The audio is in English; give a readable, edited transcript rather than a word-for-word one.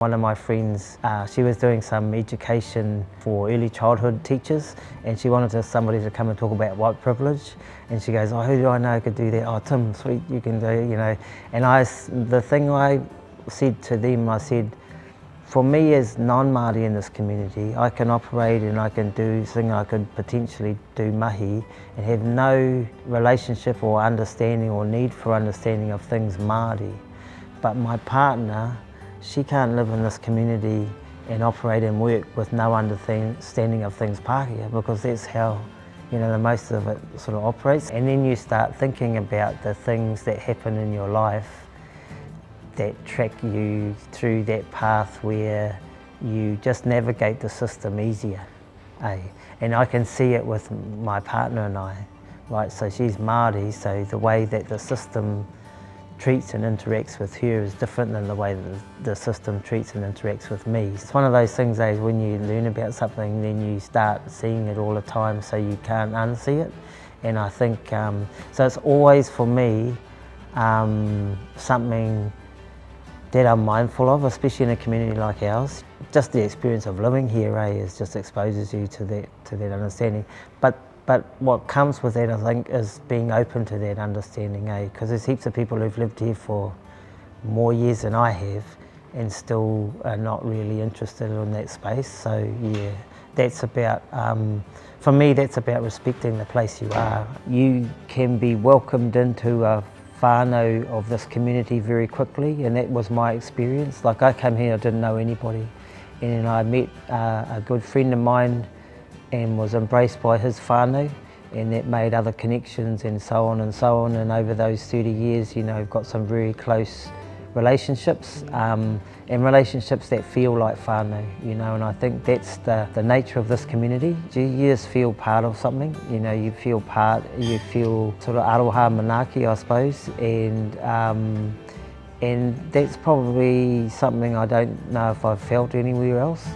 One of my friends, she was doing some education for early childhood teachers, and she wanted somebody to come and talk about white privilege. And she goes, "Oh, who do I know could do that?" "Oh, Tim, sweet, you can do, you know." And the thing I said to them, I said, for me as non-Māori in this community, I can operate and I can do things, I could potentially do mahi and have no relationship or understanding or need for understanding of things Māori. But my partner, she can't live in this community and operate and work with no understanding of things Pākehā, because that's how, you know, the most of it sort of operates. And then you start thinking about the things that happen in your life that track you through that path where you just navigate the system easier. And I can see it with my partner and I, right? So she's Māori, so the way that the system treats and interacts with her is different than the way that the system treats and interacts with me. It's one of those things, when you learn about something, then you start seeing it all the time, so you can't unsee it. And I think, so it's always for me something that I'm mindful of, especially in a community like ours. Just the experience of living here, is just exposes you to that understanding. But what comes with that, I think, is being open to that understanding, because there's heaps of people who've lived here for more years than I have and still are not really interested in that space. So yeah, that's about, for me, that's about respecting the place you are. You can be welcomed into a whānau of this community very quickly, and that was my experience. Like, I came here, I didn't know anybody, and I met a good friend of mine and was embraced by his whānau, and that made other connections and so on and so on. And over those 30 years, you know, I've got some very close relationships, and relationships that feel like whānau, you know, and I think that's the nature of this community. You just feel part of something, you know, you feel sort of aroha manaaki, I suppose, and that's probably something I don't know if I've felt anywhere else.